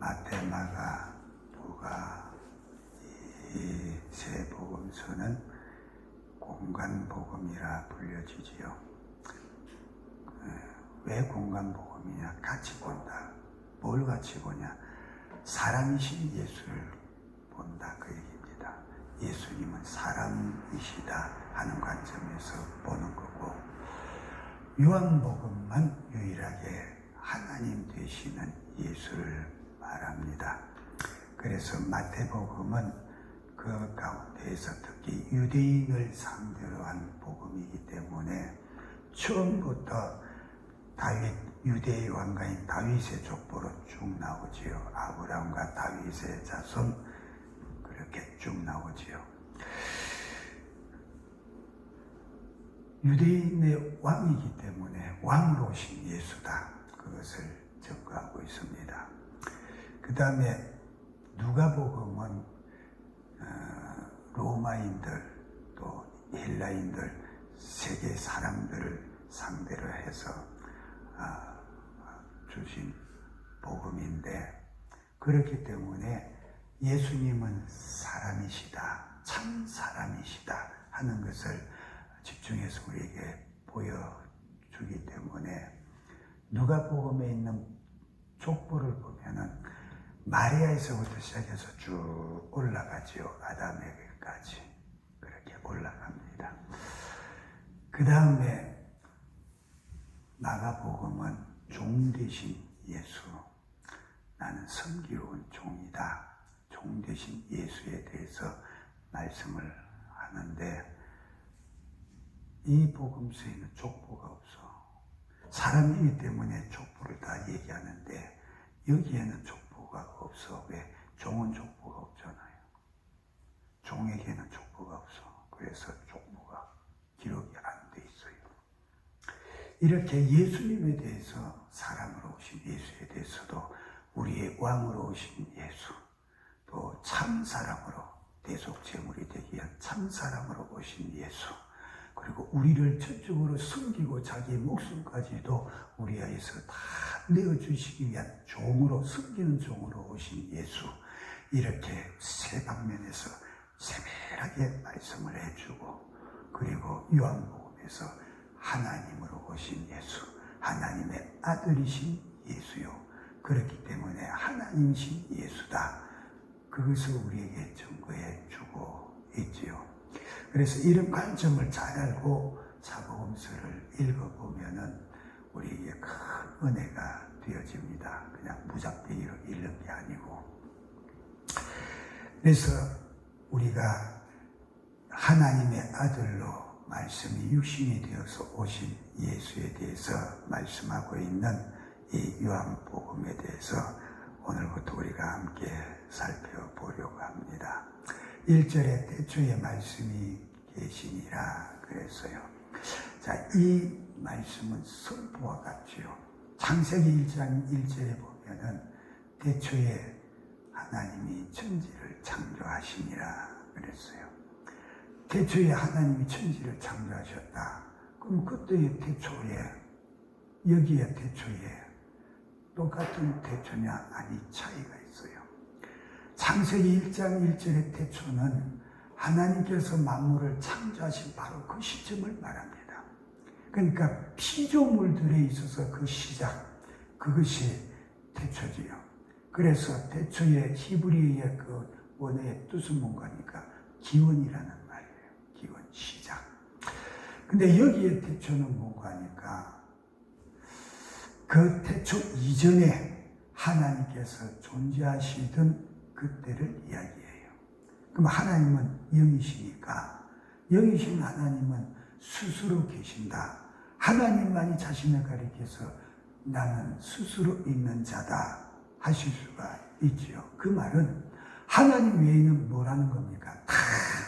마태, 마가, 누가 이 세 복음서는 공간복음이라 불려지지요. 왜 공간복음이냐? 같이 본다. 뭘 같이 보냐? 사람이신 예수를 본다, 그 얘기입니다. 예수님은 사람이시다 하는 관점에서 보는 거고, 요한복음만 유일하게 하나님 되시는 예수를 말합니다. 그래서 마태복음은 그 가운데에서 특히 유대인을 상대로 한 복음이기 때문에 처음부터 다윗, 유대의 왕가인 다윗의 족보로 쭉 나오지요. 아브라함과 다윗의 자손, 그렇게 쭉 나오지요. 유대인의 왕이기 때문에 왕으로 오신 예수다, 그것을 증거하고 있습니다. 그 다음에 누가복음은 로마인들 또 헬라인들 세계 사람들을 상대로 해서 주신 복음인데, 그렇기 때문에 예수님은 사람이시다, 참 사람이시다 하는 것을 집중해서 우리에게 보여주기 때문에 누가복음에 있는 족보를 보면은 마리아에서부터 시작해서 쭉 올라가지요. 아담에게까지 그렇게 올라갑니다. 그 다음에 마가복음은 종 대신 예수, 나는 섬기로운 종이다, 종 대신 예수에 대해서 말씀을 하는데, 이 복음서에는 족보가 없어. 사람이기 때문에 족보를 다 얘기하는데 여기에는 족보가 없어. 왜? 종은 족보가 없잖아요. 종에게는 족보가 없어. 그래서 족보가 기록이 안 돼 있어요. 이렇게 예수님에 대해서, 사람으로 오신 예수에 대해서도 우리의 왕으로 오신 예수, 또 참사람으로 대속제물이 되기 위한 참사람으로 오신 예수, 그리고 우리를 전적으로 섬기고 자기의 목숨까지도 우리 위해서 다 내어주시기 위한 종으로, 섬기는 종으로 오신 예수, 이렇게 세 방면에서 세밀하게 말씀을 해주고, 그리고 요한복음에서 하나님으로 오신 예수, 하나님의 아들이신 예수요, 그렇기 때문에 하나님이신 예수다, 그것을 우리에게 증거해 주고 있지요. 그래서 이런 관점을 잘 알고 사복음서를 읽어보면은 우리에게 큰 은혜가 되어집니다. 그냥 무작정으로 읽는 게 아니고. 그래서 우리가 하나님의 아들로 말씀이 육신이 되어서 오신 예수에 대해서 말씀하고 있는 이 요한복음에 대해서 오늘부터 우리가 함께 살펴보려고 합니다. 1절에 태초에 말씀이 계시니라 그랬어요. 자, 이 말씀은 선포와 같지요. 창세기 1장 1절에 보면은 태초에 하나님이 천지를 창조하시니라 그랬어요. 태초에 하나님이 천지를 창조하셨다. 그럼 그때의 태초에, 여기에 태초에 똑같은 태초냐? 아니, 차이가 있어요. 창세기 1장 1절의 태초는 하나님께서 만물을 창조하신 바로 그 시점을 말합니다. 그러니까 피조물들에 있어서 그 시작, 그것이 태초지요. 그래서 태초의 히브리어의 그 원어의 뜻은 뭔가니까 기원이라는 말이에요. 기원, 시작. 근데 여기에 태초는 뭔가 하니까 그 태초 이전에 하나님께서 존재하시던 그때를 이야기해요. 그럼 하나님은 영이시니까, 영이신 하나님은 스스로 계신다. 하나님만이 자신을 가리켜서 나는 스스로 있는 자다 하실 수가 있지요. 그 말은 하나님 외에는 뭐라는 겁니까? 다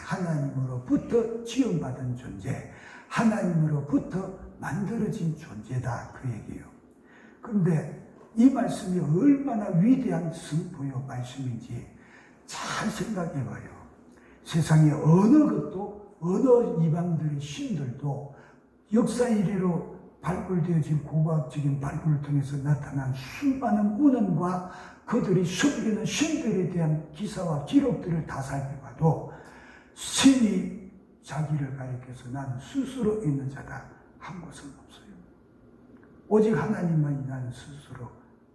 하나님으로부터 지원받은 존재, 하나님으로부터 만들어진 존재다, 그 얘기예요. 그런데 이 말씀이 얼마나 위대한 선포요 말씀인지 잘 생각해봐요. 세상에 어느 것도, 어느 이방들의 신들도 역사 이래로 발굴되어진 고고학적인 발굴을 통해서 나타난 수많은 문헌과 그들이 섬기는 신들에 대한 기사와 기록들을 다 살펴봐도 신이 자기를 가리켜서 나는 스스로 있는 자다 한 것은 없어요. 오직 하나님만이 나는 스스로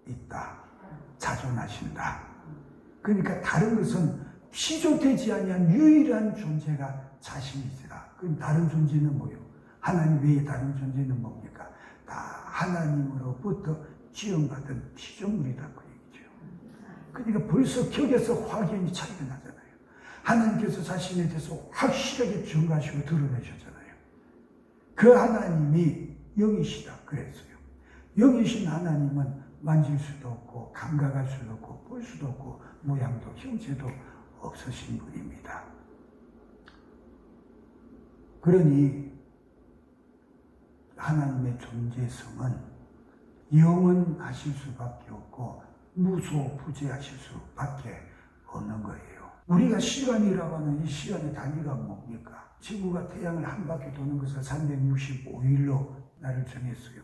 있다. 자존하신다. 그러니까 다른 것은 피조되지 아니한 유일한 존재가 자신이시라. 그럼 다른 존재는 뭐예요? 하나님 외에 다른 존재는 뭡니까? 다 하나님으로부터 지원받은 피조물이다 그 얘기죠. 그러니까 벌써 격에서 확연히 차이가 나잖아요. 하나님께서 자신에 대해서 확실하게 증거하시고 드러내셨잖아요. 그 하나님이 영이시다 그랬어요. 영이신 하나님은 만질 수도 없고 감각할 수도 없고 볼 수도 없고 모양도 형체도 없으신 분입니다. 그러니 하나님의 존재성은 영원하실 수밖에 없고 무소부재하실 수밖에 없는 거예요. 우리가 시간이라고 하는 이 시간의 단위가 뭡니까? 지구가 태양을 한 바퀴 도는 것을 365일로 나를 정했어요.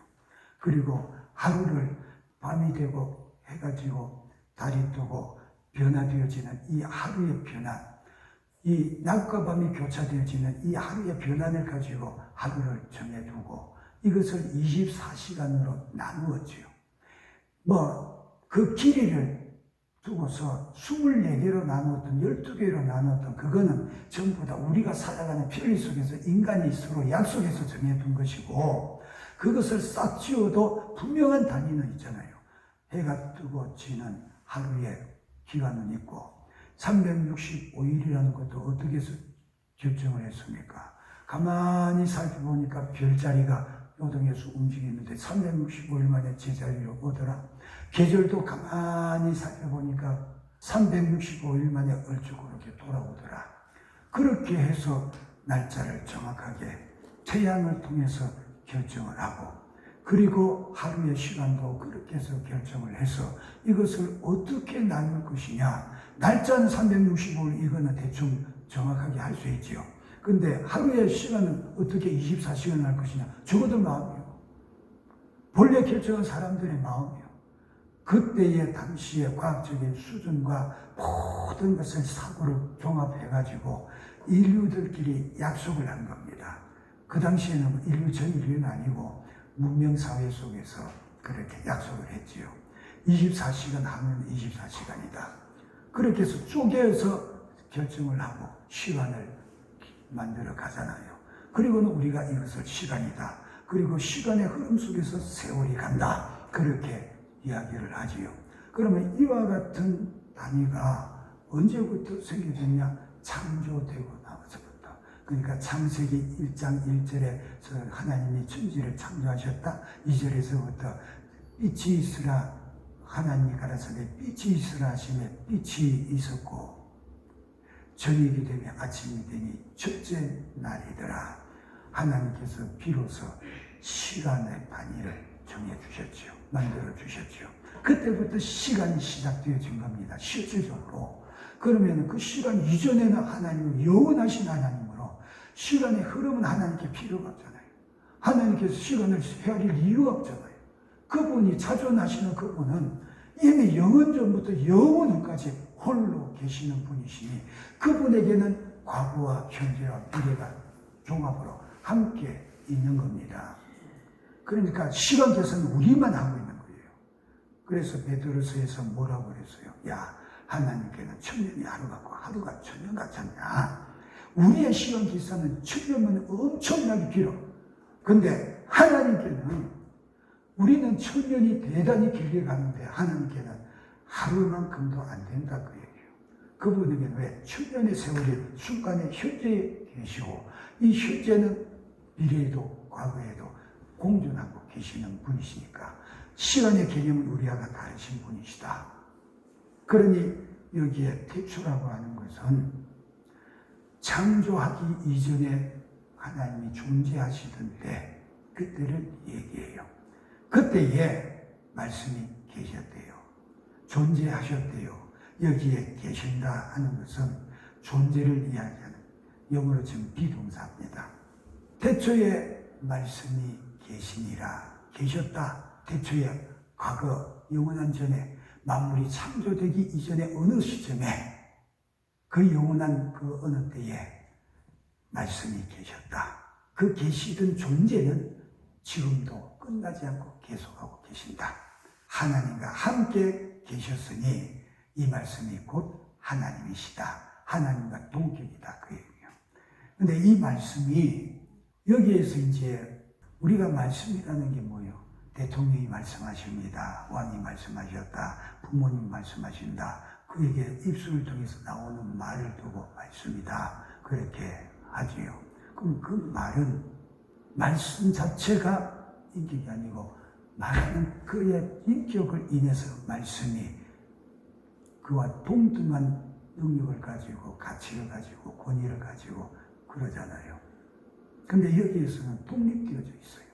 그리고 하루를 밤이 되고 해가 지고 달이 뜨고 변화되어지는 이 하루의 변화, 이 낮과 밤이 교차되어지는 이 하루의 변환을 가지고 하루를 정해두고 이것을 24시간으로 나누었지요. 그 길이를 두고서 24개로 나누었던 12개로 나누었던 그거는 전부 다 우리가 살아가는 편리 속에서 인간이 서로 약속해서 정해둔 것이고 그것을 싹 지워도 분명한 단위는 있잖아요. 해가 뜨고 지는 하루의 기간은 있고 365일이라는 것도 어떻게 해서 결정을 했습니까? 가만히 살펴보니까 별자리가 요동해서 움직이는데 365일 만에 제자리로 오더라. 계절도 가만히 살펴보니까 365일 만에 얼추 그렇게 돌아오더라. 그렇게 해서 날짜를 정확하게 태양을 통해서 결정을 하고 그리고 하루의 시간도 그렇게 해서 결정을 해서 이것을 어떻게 나눌 것이냐. 날짜는 365일 이거는 대충 정확하게 할 수 있지요. 근데 하루의 시간은 어떻게 24시간 할 것이냐. 적어도 마음이요. 본래 결정한 사람들의 마음이요. 그때의 당시의 과학적인 수준과 모든 것을 사고로 종합해가지고 인류들끼리 약속을 한 겁니다. 그 당시에는 전 인류는 아니고 문명사회 속에서 그렇게 약속을 했지요. 24시간 하면 24시간이다. 그렇게 해서 쪼개서 결정을 하고 시간을 만들어 가잖아요. 그리고는 우리가 이것을 시간이다. 그리고 시간의 흐름 속에서 세월이 간다. 그렇게 이야기를 하지요. 그러면 이와 같은 단위가 언제부터 생겨졌냐? 창조되고 나서부터. 그러니까 창세기 1장 1절에 하나님이 천지를 창조하셨다. 2절에서부터 빛이 있으라 하나님이 가라사대 빛이 있으라 하시매 빛이 있었고 저녁이 되며 아침이 되니 첫째 날이더라. 하나님께서 비로소 시간의 단위를 정해주셨죠. 만들어주셨죠. 그때부터 시간이 시작되어진 겁니다. 실질적으로. 그러면 그 시간 이전에는 하나님은 영원하신 하나님으로 시간의 흐름은 하나님께 필요가 없잖아요. 하나님께서 시간을 헤아릴 이유가 없잖아요. 그분이 자존하시는 그분은 이미 영원전부터 영원까지 홀로 계시는 분이시니 그분에게는 과거와 현재와 미래가 종합으로 함께 있는 겁니다. 그러니까 시간 계산은 우리만 하고 있는 거예요. 그래서 베드로서에서 뭐라고 그랬어요? 야, 하나님께는 천년이 하루 같고 하루가 천년 같지 않냐? 우리의 시간 계산은 천년은 엄청나게 길어. 근데 하나님께는 우리는 천년이 대단히 길게 가는데 하나님께는 하루만큼도 안 된다 그 얘기예요. 그분에게는 왜? 천년의 세월이 순간에 현재에 계시고 이 현재는 미래에도 과거에도 공존하고 계시는 분이시니까 시간의 개념은 우리와 다르신 분이시다. 그러니 여기에 태초라고 하는 것은 창조하기 이전에 하나님이 존재하시던 때 그때를 얘기해요. 그때에 말씀이 계셨대요. 존재하셨대요. 여기에 계신다 하는 것은 존재를 이야기하는 영어로 지금 비동사입니다. 태초에 말씀이 계시니라. 계셨다. 태초에 과거 영원한 전에 만물이 창조되기 이전의 어느 시점에 그 영원한 그 어느 때에 말씀이 계셨다. 그 계시던 존재는 지금도 끝나지 않고 계속하고 계신다. 하나님과 함께 계셨으니 이 말씀이 곧 하나님이시다. 하나님과 동격이다. 그 얘기예요. 근데 이 말씀이 여기에서 이제 우리가 말씀이라는 게 뭐예요? 대통령이 말씀하십니다. 왕이 말씀하셨다. 부모님 말씀하신다. 그에게 입술을 통해서 나오는 말을 두고 말씀이다. 그렇게 하지요. 그럼 그 말은 말씀 자체가 인격이 아니고 말하는 그의 인격을 인해서 말씀이 그와 동등한 능력을 가지고 가치를 가지고 권위를 가지고 그러잖아요. 근데 여기에서는 독립되어져 있어요.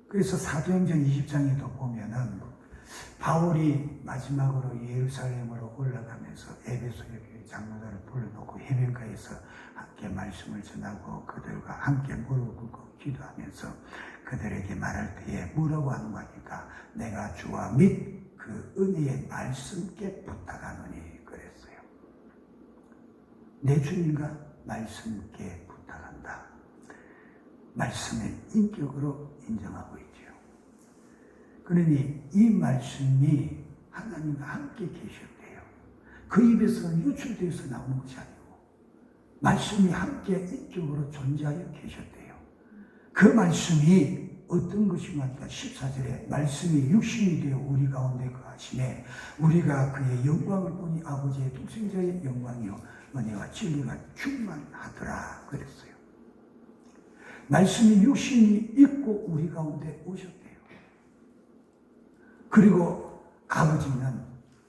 그래서 사도행전 20장에도 보면은 바울이 마지막으로 예루살렘으로 올라가면서 에베소 교회 장로들을 불러놓고 해변가에서 함께 말씀을 전하고 그들과 함께 무릎 꿇고 기도하면서 그들에게 말할 때에 뭐라고 하는 거니까 내가 주와 및 그 은혜의 말씀께 부탁하노니 그랬어요. 내 주님과 말씀께 부탁한다. 말씀을 인격으로 인정하고 있죠. 그러니 이 말씀이 하나님과 함께 계셨대요. 그 입에서 유출돼서 나오는 것이 아니고 말씀이 함께 인격으로 존재하여 계셨대요. 그 말씀이 어떤 것인가 하니까 14절에 말씀이 육신이 되어 우리 가운데 거하시매 우리가 그의 영광을 보니 아버지의 독생자의 영광이요 은혜와 진리가 충만하더라 그랬어요. 말씀이 육신이 있고 우리 가운데 오셨대요. 그리고 아버지는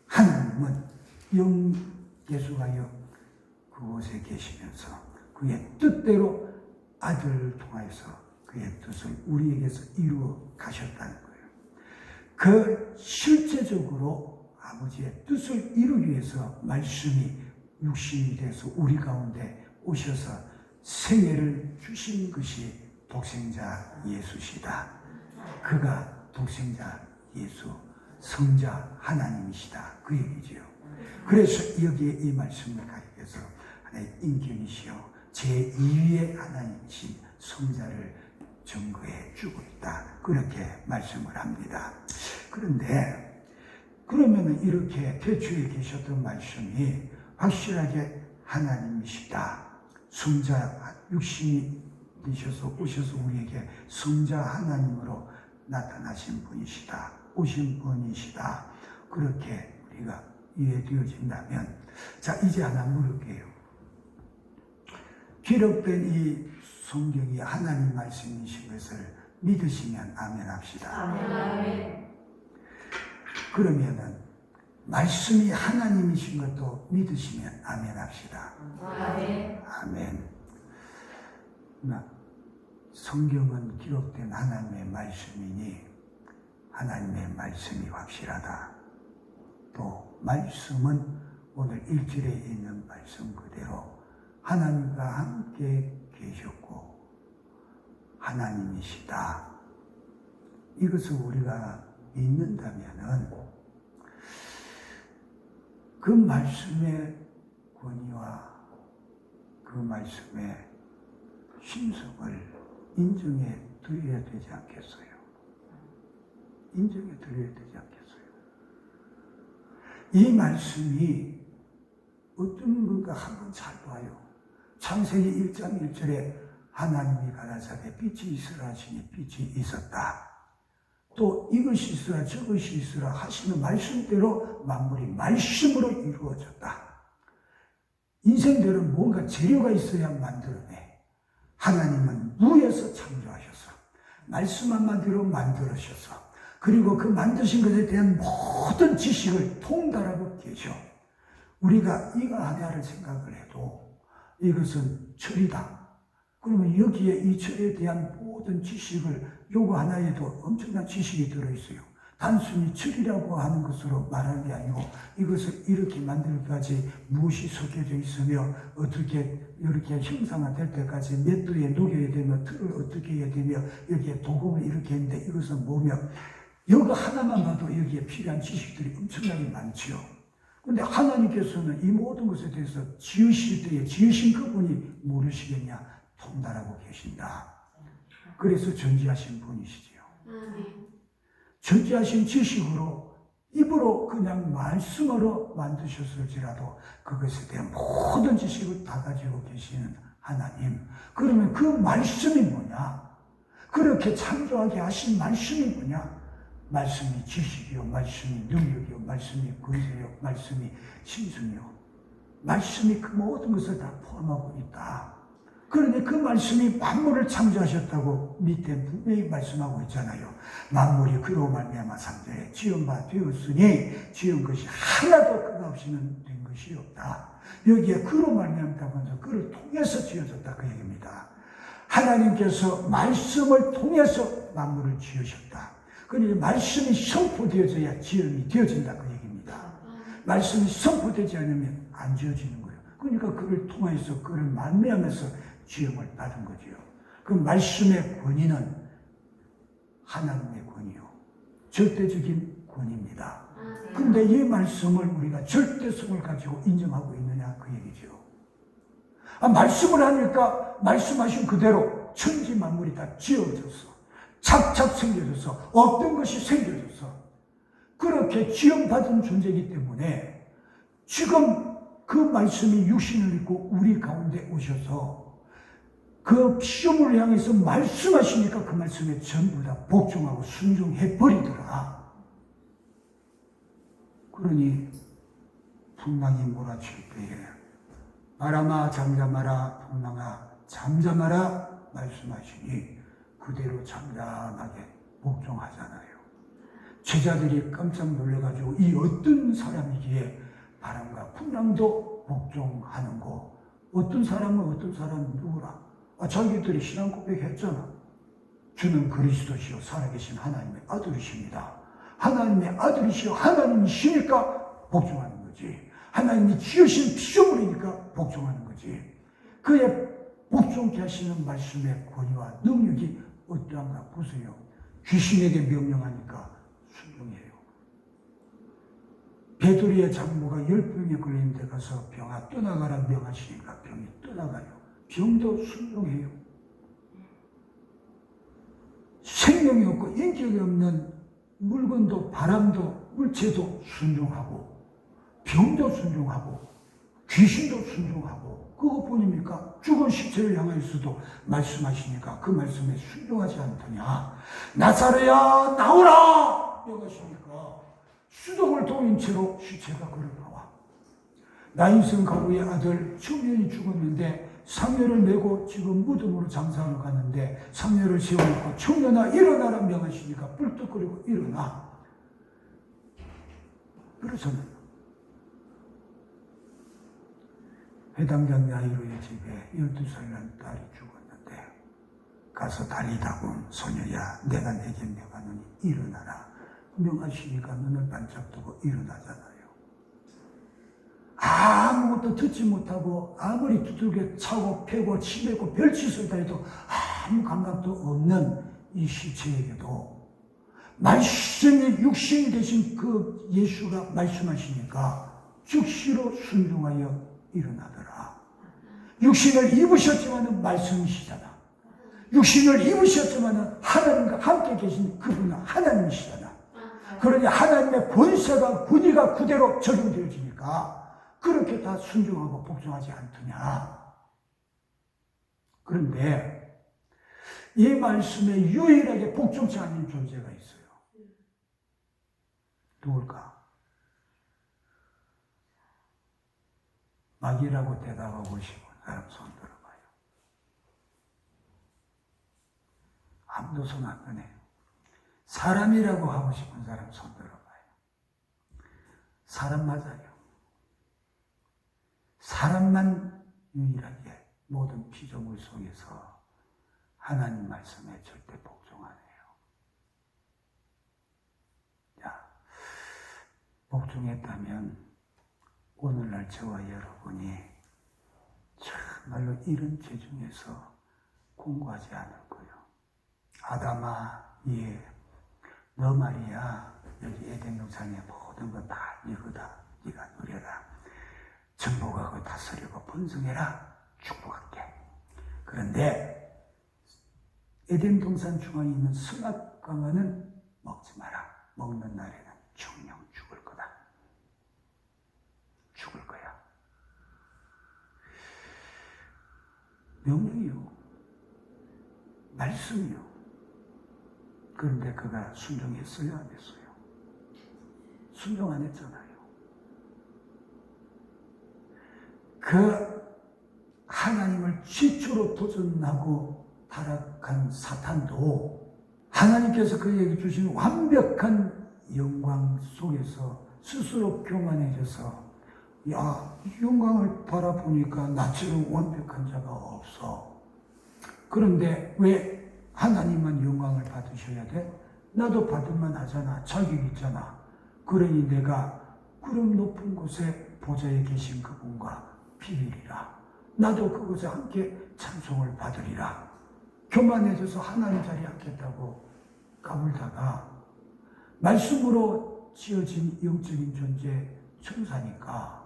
하나님은 영계수가여 그곳에 계시면서 그의 뜻대로 아들을 통하여서 그의 뜻을 우리에게서 이루어 가셨다는 거예요. 그 실제적으로 아버지의 뜻을 이루기 위해서 말씀이 육신이 돼서 우리 가운데 오셔서 생애를 주신 것이 독생자 예수시다. 그가 독생자 예수, 성자 하나님이시다. 그 얘기죠. 그래서 여기에 이 말씀을 가리켜서 하나의 인격이시여 제2위의 하나님이신 성자를 증거해 주고 있다. 그렇게 말씀을 합니다. 그런데 그러면 이렇게 태초에 계셨던 말씀이 확실하게 하나님이시다. 성자 육신이 되셔서 오셔서 우리에게 성자 하나님으로 나타나신 분이시다. 오신 분이시다. 그렇게 우리가 이해되어진다면 자 이제 하나 물을게요. 기록된 이 성경이 하나님 말씀이신 것을 믿으시면 아멘 합시다. 아멘. 그러면은 말씀이 하나님이신 것도 믿으시면 아멘 합시다. 아멘. 아멘. 성경은 기록된 하나님의 말씀이니 하나님의 말씀이 확실하다. 또 말씀은 오늘 1절에 있는 말씀 그대로 하나님과 함께 계셨고 하나님이시다. 이것을 우리가 믿는다면은 그 말씀의 권위와 그 말씀의 신성을 인정해 드려야 되지 않겠어요? 인정해 드려야 되지 않겠어요? 이 말씀이 어떤 건가 한번 잘 봐요. 창세기 1장 1절에 하나님이 가라사대 빛이 있으라 하시니 빛이 있었다. 또 이것이 있으라 저것이 있으라 하시는 말씀대로 만물이 말씀으로 이루어졌다. 인생들은 뭔가 재료가 있어야 만들어내. 하나님은 무에서 창조하셔서 말씀 한마디로 만들으셔서 그리고 그 만드신 것에 대한 모든 지식을 통달하고 계셔. 우리가 이거 하나를 생각을 해도 이것은 철이다. 그러면 여기에 이 철에 대한 모든 지식을 요거 하나에도 엄청난 지식이 들어있어요. 단순히 철이라고 하는 것으로 말하는 게 아니고 이것을 이렇게 만들기까지 무엇이 섞여져 있으며 어떻게 이렇게 형상화될 때까지 몇 도에 녹여야 되며 틀을 어떻게 해야 되며 여기에 도금을 이렇게 했는데 이것은 뭐며 이거 하나만 봐도 여기에 필요한 지식들이 엄청나게 많죠. 근데 하나님께서는 이 모든 것에 대해서 지으실 때에 지으신 그분이 모르시겠냐? 통달하고 계신다. 그래서 전지하신 분이시지요. 전지하신 지식으로 입으로 그냥 말씀으로 만드셨을지라도 그것에 대한 모든 지식을 다 가지고 계시는 하나님. 그러면 그 말씀이 뭐냐? 그렇게 창조하게 하신 말씀이 뭐냐? 말씀이 지식이요, 말씀이 능력이요, 말씀이 권세요, 말씀이 신승이요. 말씀이 그 모든 것을 다 포함하고 있다. 그러니 그 말씀이 만물을 창조하셨다고 밑에 분명히 말씀하고 있잖아요. 만물이 그로 말미암아 창조해 지은 바 되었으니 지은 것이 하나도 그가 없이는 된 것이 없다. 여기에 그로 말미암다고 하면서 그를 통해서 지어졌다 그 얘기입니다. 하나님께서 말씀을 통해서 만물을 지으셨다. 그러니 말씀이 선포되어져야 지음이 되어진다 그 얘기입니다. 말씀이 선포되지 않으면 안 지어지는 거예요. 그러니까 그를 통해서 그를 만미하면서 지음을 받은 거지요. 그 말씀의 권위는 하나님의 권위요. 절대적인 권위입니다. 그런데 이 말씀을 우리가 절대성을 가지고 인정하고 있느냐 그 얘기죠. 말씀을 하니까 말씀하신 그대로 천지 만물이 다 지어졌어. 착착 생겨져서 없던 것이 생겨져서 그렇게 지음받은 존재이기 때문에 지금 그 말씀이 육신을 입고 우리 가운데 오셔서 그 피조물을 향해서 말씀하시니까 그 말씀에 전부 다 복종하고 순종해 버리더라. 그러니 풍랑이 몰아칠 때에 바람아 잠잠하라, 풍랑아 잠잠하라 말씀하시니 그대로 잠잠하게 복종하잖아요. 제자들이 깜짝 놀라가지고 이 어떤 사람이기에 바람과 풍랑도 복종하는 거. 어떤 사람은 누구라? 자기들이 신앙 고백했잖아. 주는 그리스도시요 살아계신 하나님의 아들이십니다. 하나님의 아들이시요 하나님이시니까 복종하는 거지. 하나님이 지으신 피조물이니까 복종하는 거지. 그의 복종케 하시는 말씀의 권위와 능력이 어떠한가 보세요. 귀신에게 명령하니까 순종해요. 베드로의 장모가 열병에 걸린 데 가서 병아 떠나가라 명하시니까 병이 떠나가요. 병도 순종해요. 생명이 없고 인격이 없는 물건도 바람도 물체도 순종하고 병도 순종하고 귀신도 순종하고 그거 뿐입니까? 죽은 시체를 향하여서도 말씀하시니까 그 말씀에 순종하지 않더냐. 나사로야 나오라 명하시니까 수동을 동인 채로 시체가 걸어 나와. 나인성 가구의 아들 청년이 죽었는데 상여를 메고 지금 무덤으로 장사하러 가는데 상여를 세워놓고 청년아 일어나라 명하시니까 뿔떡거리고 일어나. 그러잖아요. 회당장 야이로의 집에 12살 난 딸이 죽었는데 가서 달리다고 소녀야 내가 내게 명하노니 일어나라 명하시니까 눈을 반짝 뜨고 일어나잖아요. 아무것도 듣지 못하고 아무리 두들겨 차고 패고 치매고 별짓을 다 해도 아무 감각도 없는 이 시체에게도 말씀이 육신이 되신 그 예수가 말씀하시니까 즉시로 순종하여 일어나더라. 육신을 입으셨지만은 말씀이시잖아. 육신을 입으셨지만은 하나님과 함께 계신 그분은 하나님이시잖아. 그러니 하나님의 권세가 권위가 그대로 적용되어지니까 그렇게 다 순종하고 복종하지 않더냐. 그런데 이 말씀에 유일하게 복종치 않는 존재가 있어요. 누굴까? 마귀라고 대답하고 싶은 사람 손 들어봐요. 아무도 손 안 드네요. 사람이라고 하고 싶은 사람 손 들어봐요. 사람 맞아요. 사람만 유일하게 모든 피조물 속에서 하나님 말씀에 절대 복종하네요. 복종했다면 오늘날 저와 여러분이 정말로 이런 재중에서 공부하지 않을 거예요. 아담아, 너 말이야 여기 에덴 동산의 모든 것 다 이거다. 네가 누려라. 정복하고 다스리고 번성해라. 축복할게. 그런데 에덴 동산 중앙에 있는 선악과는 먹지 마라. 먹는 날에는 정령 죽을 거다. 죽을 거야. 명령이요. 말씀이요. 그런데 그가 순종했어요, 안 했어요? 순종 안 했잖아요. 그 하나님을 최초로 도전하고 타락한 사탄도 하나님께서 그에게 주신 완벽한 영광 속에서 스스로 교만해져서 야, 이 영광을 바라보니까 나처럼 완벽한 자가 없어. 그런데 왜 하나님만 영광을 받으셔야 돼? 나도 받을만 하잖아. 자격 있잖아. 그러니 내가 구름 높은 곳에 보좌에 계신 그분과 비밀이라. 나도 그곳에 함께 찬송을 받으리라. 교만해져서 하나님 자리에 앉겠다고 까불다가 말씀으로 지어진 영적인 존재 천사니까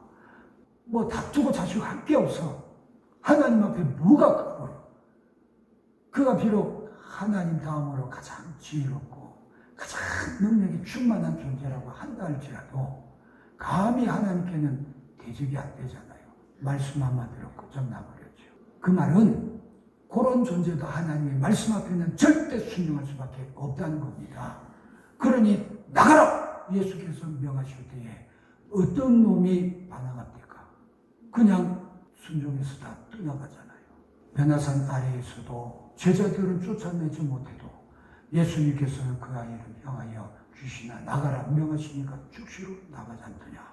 뭐 다투고 자식 할 게 없어. 하나님 앞에 뭐가 크고 그가 비록 하나님 다음으로 가장 지혜롭고 가장 능력이 충만한 존재라고 한다 할지라도 감히 하나님께는 대적이 안 되잖아요. 말씀 한마디로 끝장나버렸죠. 그 말은 그런 존재도 하나님의 말씀 앞에는 절대 순종할 수밖에 없다는 겁니다. 그러니 나가라! 예수께서 명하실 때에 어떤 놈이 반항합니까? 그냥 순종해서 다 떠나가잖아요. 변화산 아래에서도 제자들은 쫓아내지 못해도 예수님께서는 그 아이를 명하여 귀신아 나가라 명하시니까 즉시로 나가지 않더냐.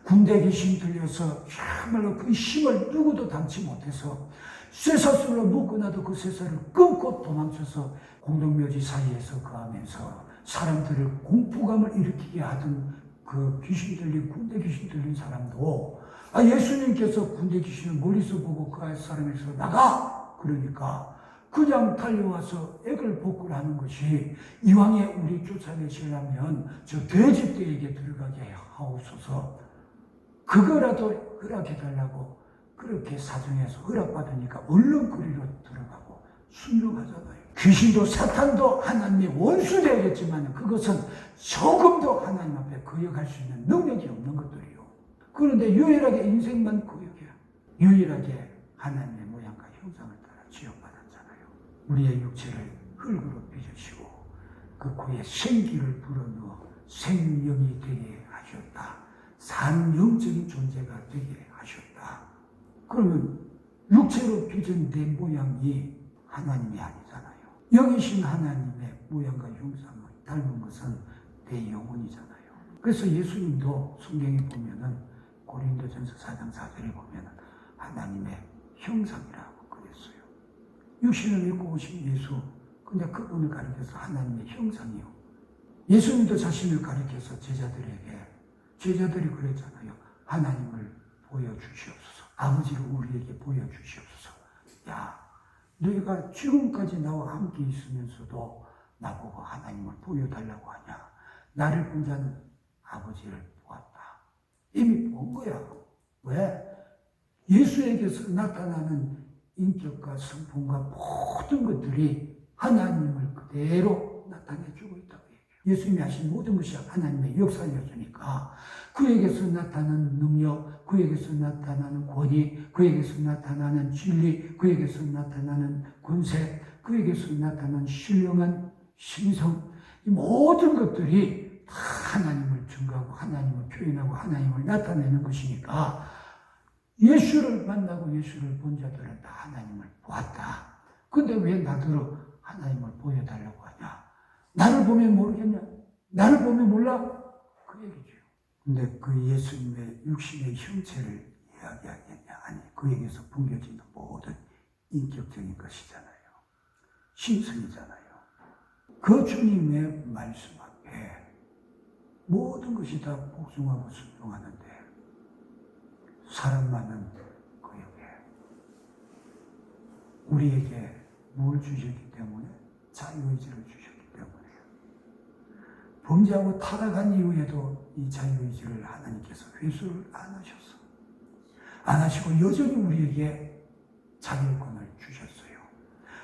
군대 귀신 들려서 정말로 그 힘을 누구도 담지 못해서 쇠사슬로 묶어놔도 그 쇠사슬을 끊고 도망쳐서 공동묘지 사이에서 거하면서 사람들을 공포감을 일으키게 하던 그 귀신 들린 군대 귀신 들린 사람도 예수님께서 군대 귀신을 멀리서 보고 그 사람에서 나가! 그러니까 그냥 달려와서 액을 복구를 하는 것이 이왕에 우리 쫓아내시려면 저 돼지떼에게 들어가게 하옵소서. 그거라도 허락해달라고 그렇게 사정해서 허락받으니까 얼른 그리로 들어가고 순종하잖아요. 귀신도 사탄도 하나님의 원수 되겠지만 그것은 조금도 하나님 앞에 거역할 수 있는 능력이 없는 것들이요. 그런데 유일하게 인생만 거역해요. 유일하게 하나님의 모양과 형상을 따라 지어받았잖아요. 우리의 육체를 흙으로 빚으시고 그 코에 생기를 불어넣어 생명이 되게 하셨다. 산 영적인 존재가 되게 하셨다. 그러면 육체로 빚은 내 모양이 하나님이 아니잖아요. 영이신 하나님의 모양과 형상을 닮은 것은 내 영혼이잖아요. 그래서 예수님도 성경에 보면은 고린도전서 4장 4절에 보면은 하나님의 형상이라고 그랬어요. 육신을 입고 오신 예수, 근데 그분을 가리켜서 하나님의 형상이요. 예수님도 자신을 가리켜서 제자들이 그랬잖아요. 하나님을 보여주시옵소서. 아버지를 우리에게 보여주시옵소서. 야, 너희가 지금까지 나와 함께 있으면서도 나보고 하나님을 보여달라고 하냐. 나를 본 자는 아버지를 보았다. 이미 본 거야. 왜? 예수에게서 나타나는 인격과 성품과 모든 것들이 하나님을 그대로 나타내주고 있다고 얘기해요. 예수님이 하신 모든 것이 하나님의 역사였으니까 그에게서 나타나는 능력, 그에게서 나타나는 권위, 그에게서 나타나는 진리, 그에게서 나타나는 권세, 그에게서 나타나는 신령한 신성, 이 모든 것들이 다 하나님을 증거하고 하나님을 표현하고 하나님을 나타내는 것이니까 예수를 만나고 예수를 본 자들은 다 하나님을 보았다. 근데 왜 나더러 하나님을 보여달라고 하냐? 나를 보면 모르겠냐? 나를 보면 몰라? 그 얘기죠. 근데 그 예수님의 육신의 형체를 이야기하겠냐? 아니, 그에게서 풍겨지는 모든 인격적인 것이잖아요. 신성이잖아요. 그 주님의 말씀 앞에 모든 것이 다 복종하고 순종하는데 사람만은 그에게 우리에게 뭘 주셨기 때문에 자유의지를 주셨기 때문에 범죄하고 타락한 이후에도 이 자유의지를 하나님께서 회수를 안 하셨어. 안 하시고 여전히 우리에게 자유권을 주셨어요.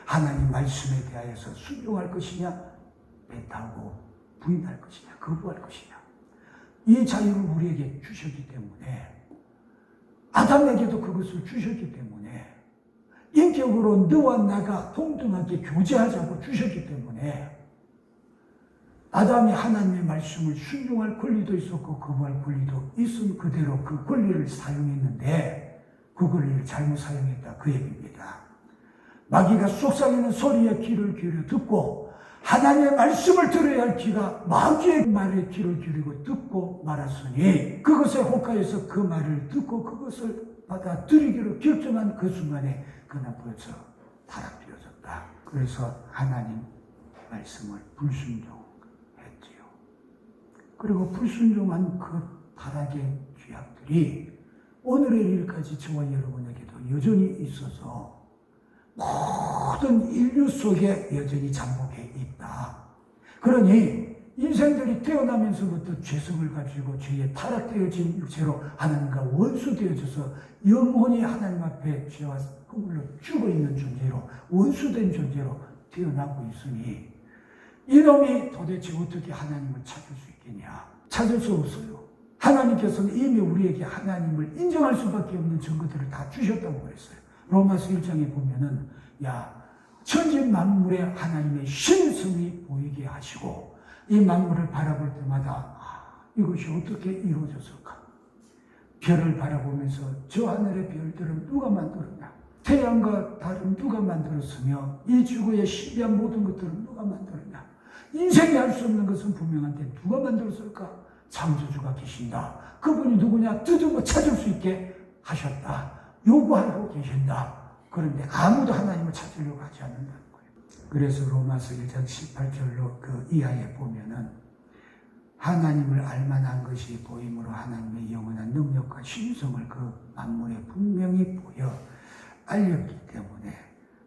하나님 말씀에 대하여서 순종할 것이냐, 배타고 부인할 것이냐, 거부할 것이냐. 이 자유를 우리에게 주셨기 때문에, 아담에게도 그것을 주셨기 때문에, 인격으로 너와 나가 동등하게 교제하자고 주셨기 때문에, 아담이 하나님의 말씀을 순종할 권리도 있었고 거부할 권리도 있은 그대로 그 권리를 사용했는데 그 권리를 잘못 사용했다, 그 얘기입니다. 마귀가 속삭이는 소리에 귀를 기울여 듣고 하나님의 말씀을 들어야 할 귀가 마귀의 말에 귀를 기울이고 듣고 말았으니 그것에 혹하여서 그 말을 듣고 그것을 받아들이기로 결정한 그 순간에 그는 벌써 타락되어졌다. 그래서 하나님 말씀을 불순종했지요. 그리고 불순종한 그 타락의 죄악들이 오늘의 일까지 저와 여러분에게도 여전히 있어서 모든 인류 속에 여전히 잠복해 있다. 그러니 인생들이 태어나면서부터 죄성을 가지고 죄에 타락되어진 육체로 하나님과 원수되어져서 영원히 하나님 앞에 죄와 허물로 죽어있는 존재로 원수된 존재로 태어나고 있으니 이놈이 도대체 어떻게 하나님을 찾을 수 있겠냐? 찾을 수 없어요. 하나님께서는 이미 우리에게 하나님을 인정할 수밖에 없는 증거들을 다 주셨다고 그랬어요. 로마서 1장에 보면은 천지 만물에 하나님의 신성이 보이게 하시고 이 만물을 바라볼 때마다 이것이 어떻게 이루어졌을까? 별을 바라보면서 저 하늘의 별들은 누가 만들었냐? 태양과 달은 누가 만들었으며 이 지구의 신비한 모든 것들은 누가 만들었냐? 인생이 할 수 없는 것은 분명한데 누가 만들었을까? 창조주가 계신다. 그분이 누구냐? 드디어 찾을 수 있게 하셨다. 요구하고 계신다. 그런데 아무도 하나님을 찾으려고 하지 않는다는 거예요. 그래서 로마서 1장 18절로 그 이하에 보면은 하나님을 알만한 것이 보임으로 하나님의 영원한 능력과 신성을 그 만물에 분명히 보여 알렸기 때문에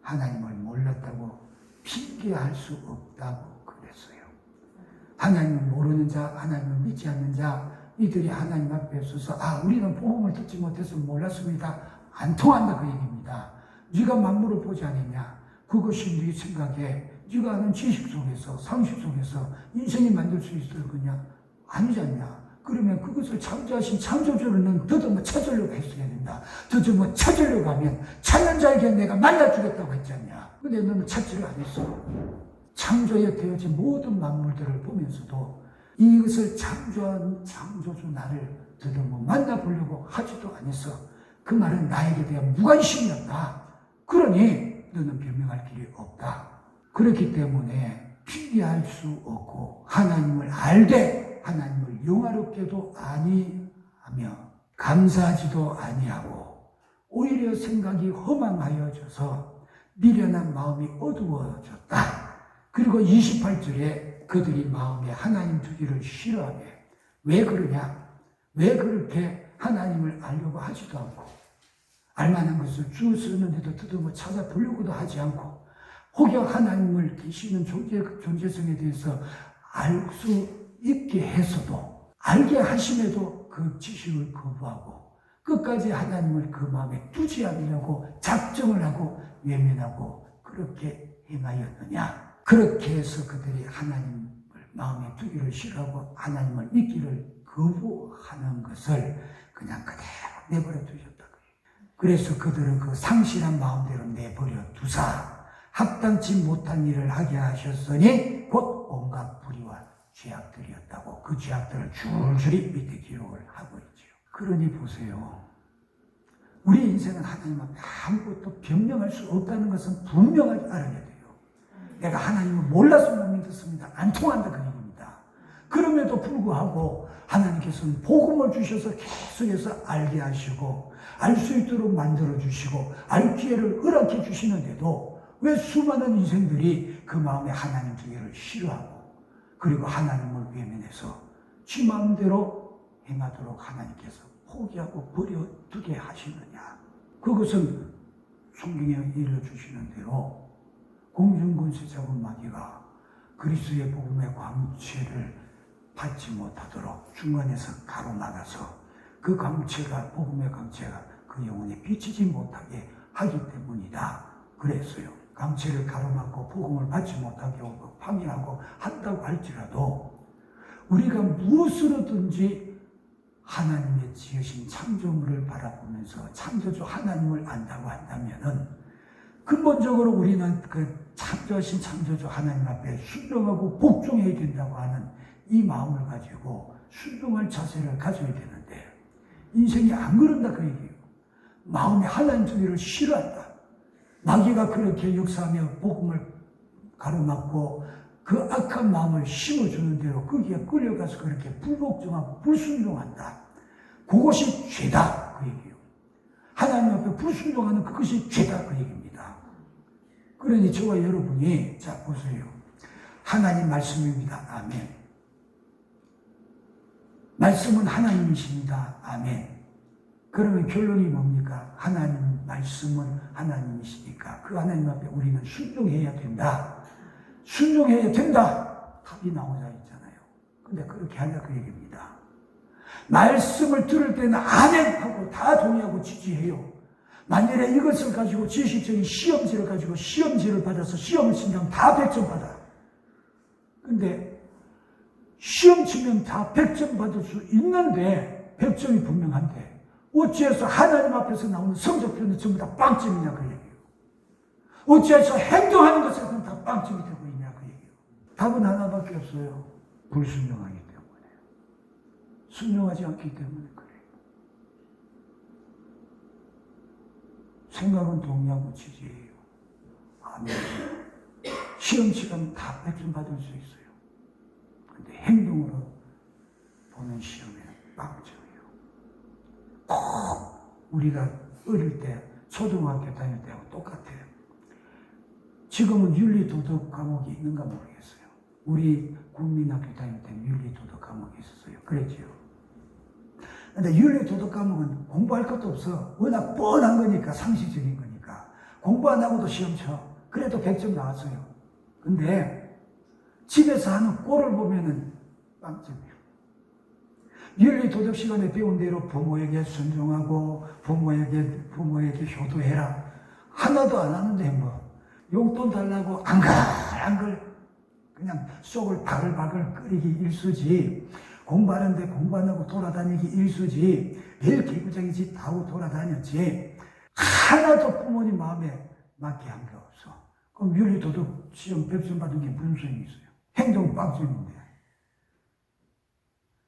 하나님을 몰랐다고 핑계할 수 없다고 그랬어요. 하나님을 모르는 자, 하나님을 믿지 않는 자, 이들이 하나님 앞에 서서 우리는 복음을 듣지 못해서 몰랐습니다. 안 통한다 그 얘기입니다. 네가 만물을 보지 않았냐? 그것이 네 생각에 네가 아는 지식 속에서 상식 속에서 인생이 만들 수 있을 거냐? 아니지 않냐? 그러면 그것을 창조하신 창조주를 더듬어 찾으려고 했어야 된다. 더듬어 찾으려고 하면 찾는 자에게 내가 만나주겠다고 했지 않냐? 근데 너는 찾지를 안 했어. 창조에 되어진 모든 만물들을 보면서도 이것을 창조한 창조주 나를 더듬어 만나보려고 하지도 않았어. 그 말은 나에게 대한 무관심이었다. 그러니 너는 변명할 길이 없다. 그렇기 때문에 핑계할 수 없고 하나님을 알되 하나님을 영화롭게도 아니하며 감사하지도 아니하고 오히려 생각이 허망하여져서 미련한 마음이 어두워졌다. 그리고 28절에 그들이 마음에 하나님 두기를 싫어하며 왜 그러냐? 왜 그렇게 하나님을 알려고 하지도 않고 알만한 것을 주었었는데도 더듬어 찾아보려고도 하지 않고 혹여 하나님을 계시는 존재성에 대해서 알 수 있게 해서도 알게 하심에도 그 지식을 거부하고 끝까지 하나님을 그 마음에 두지 않으려고 작정을 하고 외면하고 그렇게 행하였느냐? 그렇게 해서 그들이 하나님을 마음에 두기를 싫어하고 하나님을 믿기를 거부하는 것을 그냥 그대로 내버려 두셨다. 그래서 그들은 그 상실한 마음대로 내버려 두사 합당치 못한 일을 하게 하셨으니 곧 온갖 불의와 죄악들이었다고 그 죄악들을 줄줄이 밑에 기록을 하고 있지요. 그러니 보세요. 우리 인생은 하나님 앞에 아무것도 변명할 수 없다는 것은 분명하게 알아야 돼요. 내가 하나님을 몰라서 못 믿었습니다. 안 통한다 그 얘기입니다. 그럼에도 불구하고 하나님께서는 복음을 주셔서 계속해서 알게 하시고 알 수 있도록 만들어주시고 알 기회를 허락해 주시는데도 왜 수많은 인생들이 그 마음에 하나님 두기를 싫어하고 그리고 하나님을 외면해서 지 마음대로 행하도록 하나님께서 포기하고 버려두게 하시느냐. 그것은 성경에 일러주시는 대로 공중권세 잡은 마귀가 그리스도의 복음의 광채를 받지 못하도록 중간에서 가로막아서 그 광채가, 복음의 광채가 그 영혼에 비치지 못하게 하기 때문이다. 그랬어요. 광채를 가로막고 복음을 받지 못하게 하고 방해하고 한다고 할지라도 우리가 무엇으로든지 하나님의 지으신 창조물을 바라보면서 창조주 하나님을 안다고 한다면은 근본적으로 우리는 그 창조하신 창조주 하나님 앞에 순종하고 복종해야 된다고 하는 이 마음을 가지고 순종할 자세를 가져야 되는데 인생이 안 그런다 그 얘기예요. 마음이 하나님 주기를 싫어한다. 마귀가 그렇게 역사하며 복음을 가로막고 그 악한 마음을 심어주는 대로 거기에 끌려가서 그렇게 불복종하고 불순종한다. 그것이 죄다 그 얘기예요. 하나님 앞에 불순종하는 그것이 죄다 그 얘기입니다. 그러니 저와 여러분이 자 보세요. 하나님 말씀입니다. 아멘. 말씀은 하나님이십니다. 아멘. 그러면 결론이 뭡니까? 하나님 말씀은 하나님이시니까 그 하나님 앞에 우리는 순종해야 된다. 순종해야 된다. 답이 나오자 있잖아요. 근데 그렇게 하냐 그 얘기입니다. 말씀을 들을 때는 아멘 하고 다 동의하고 지지해요. 만일에 이것을 가지고 지식적인 시험지를 가지고 시험지를 받아서 시험을 친다면 다 100점 받아. 근데 시험 치면 다 100점 받을 수 있는데 100점이 분명한데 어찌해서 하나님 앞에서 나오는 성적표는 전부 다 빵점이냐 그 얘기예요. 어찌해서 행동하는 것에서는 다 빵점이 되고 있냐 그 얘기예요. 답은 하나밖에 없어요. 불순종하기 때문에. 순종하지 않기 때문에 그래요. 생각은 동의하고 지지해요. 아멘. 시험치가면 다 100점 받을 수 있어요. 근데 행동으로 보는 시험에는 빵점이에요. 꼭 우리가 어릴 때 초등학교 다닐 때하고 똑같아요. 지금은 윤리도덕 과목이 있는가 모르겠어요. 우리 국민학교 다닐 때는 윤리도덕 과목이 있었어요. 그랬지요. 근데 윤리도덕 과목은 공부할 것도 없어. 워낙 뻔한 거니까, 상식적인 거니까. 공부 안 하고도 시험 쳐. 그래도 100점 나왔어요. 근데 집에서 하는 꼴을 보면은 빵점이에요. 윤리도덕 시간에 배운 대로 부모에게 순종하고 부모에게 효도해라. 하나도 안 하는데 뭐 용돈 달라고 안글 그냥 속을 바글바글 끓이기 일수지. 공부하는데 공부 안 하고 돌아다니기 일수지. 별 개구쟁이 짓 하고 돌아다녔지. 하나도 부모님 마음에 맞게 한 게 없어. 그럼 윤리도덕 시험 100점 받은 게 무슨 소용이 있어요? 행동 빵점인데.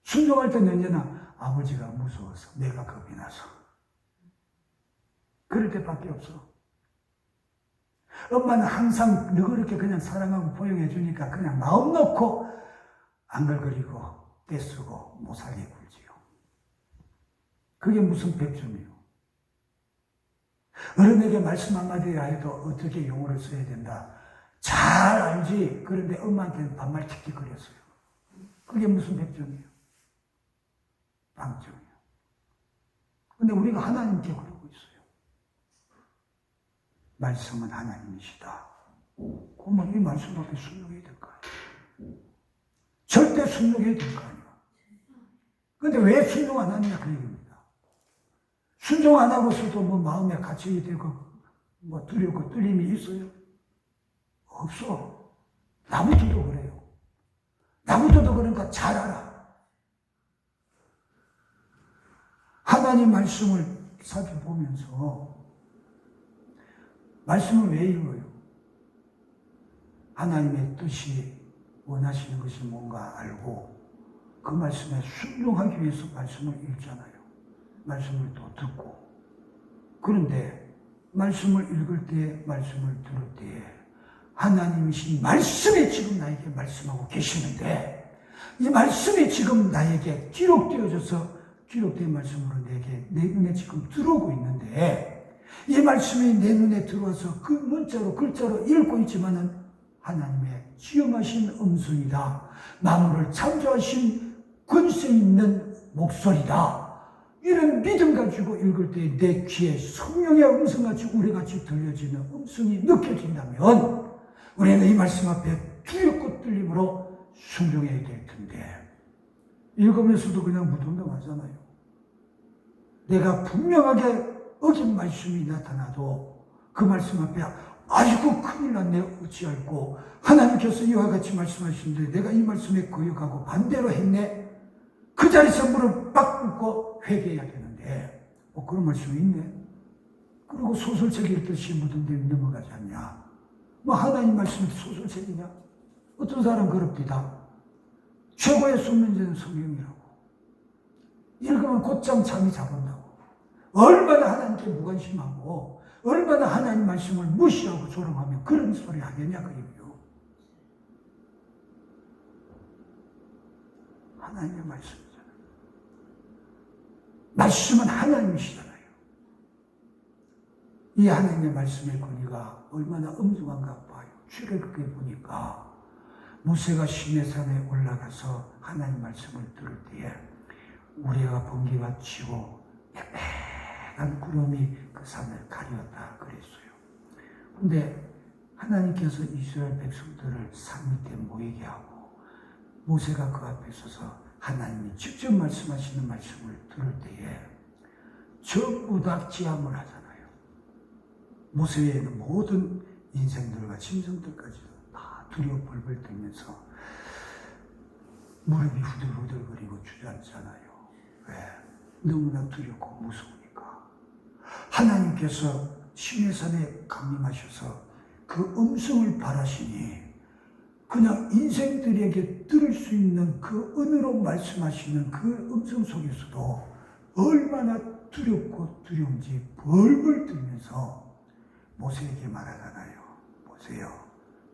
순종할 때는 언제나 아버지가 무서워서 내가 겁이 나서 그럴 때밖에 없어. 엄마는 항상 너그럽게 그냥 사랑하고 포용해 주니까 그냥 마음 놓고 안글거리고 떼쓰고 못살게 굴지요. 그게 무슨 100점이에요. 어른에게 말씀 한마디 해도 어떻게 용어를 써야 된다 잘 알지. 그런데 엄마한테는 반말 틱틱거렸어요. 그게 무슨 100점이에요. 빵점이에요. 근데 우리가 하나님께 그러고 있어요. 말씀은 하나님이시다. 그러면 이 말씀 앞에 순종해야 될 거 아니에요. 절대 순종해야 될 거 아니에요. 근데 왜 순종 안 하느냐 그 얘기입니다. 순종 안 하고서도 뭐 마음에 갇히게 되고 뭐 두렵고 떨림이 있어요? 없어. 나부터도 그래요. 나부터도 그러니까 잘 알아. 하나님 말씀을 살펴보면서 말씀을 왜 읽어요? 하나님의 뜻이 원하시는 것이 뭔가 알고 그 말씀에 순종하기 위해서 말씀을 읽잖아요. 말씀을 또 듣고. 그런데 말씀을 읽을 때, 말씀을 들을 때 하나님이신 말씀이 지금 나에게 말씀하고 계시는데 이 말씀이 지금 나에게 기록되어져서 기록된 말씀으로 내 눈에 지금 들어오고 있는데 이 말씀이 내 눈에 들어와서 그 문자로 글자로 읽고 있지만은 하나님의 지음하신 음성이다. 만물을 창조하신 권세 있는 목소리다. 이런 믿음 가지고 읽을 때 내 귀에 성령의 음성같이 우리같이 들려지는 음성이 느껴진다면 우리는 이 말씀 앞에 두렵고 떨림으로 순종해야 될 텐데 읽으면서도 그냥 무덤덤하잖아요. 내가 분명하게 어긴 말씀이 나타나도 그 말씀 앞에 아이고 큰일 났네 어찌할꼬 하나님께서 이와 같이 말씀하시는데 내가 이 말씀에 거역하고 반대로 했네. 그 자리에서 무릎 빡 꿇고 회개해야 되는데 그런 말씀이 있네. 그리고 소설책 읽듯이 무덤덤 넘어가지 않냐. 뭐 하나님 말씀이 소설책이냐. 어떤 사람 그럽디다. 최고의 숙면제는 성경이라고. 읽으면 곧장 잠이 잡은다고. 얼마나 하나님께 무관심하고 얼마나 하나님 말씀을 무시하고 조롱하면 그런 소리 하겠냐 그 얘기요. 하나님의 말씀이잖아요. 말씀은 하나님이시잖아요. 이 하나님의 말씀의 권위가 얼마나 엄중한가 봐요. 출애굽기에 보니까 모세가 시내산에 올라가서 하나님 말씀을 들을 때에 우리가 번개가 치고 한 구름이 그 산을 가렸다 그랬어요. 근데 하나님께서 이스라엘 백성들을 산 밑에 모이게 하고 모세가 그 앞에 서서 하나님이 직접 말씀하시는 말씀을 들을 때에 전부 다 지함을 하잖아요. 모세의 모든 인생들과 짐승들까지 다 두려워 벌벌 떨면서 무릎이 후들후들거리고 주저앉잖아요. 왜? 너무나 두렵고 무서우니까. 하나님께서 시내산에 강림하셔서 그 음성을 바라시니 그냥 인생들에게 들을 수 있는 그 은혜로 말씀하시는 그 음성 속에서도 얼마나 두렵고 두려운지 벌벌 떨면서 모세에게 말하잖아요. 모세요,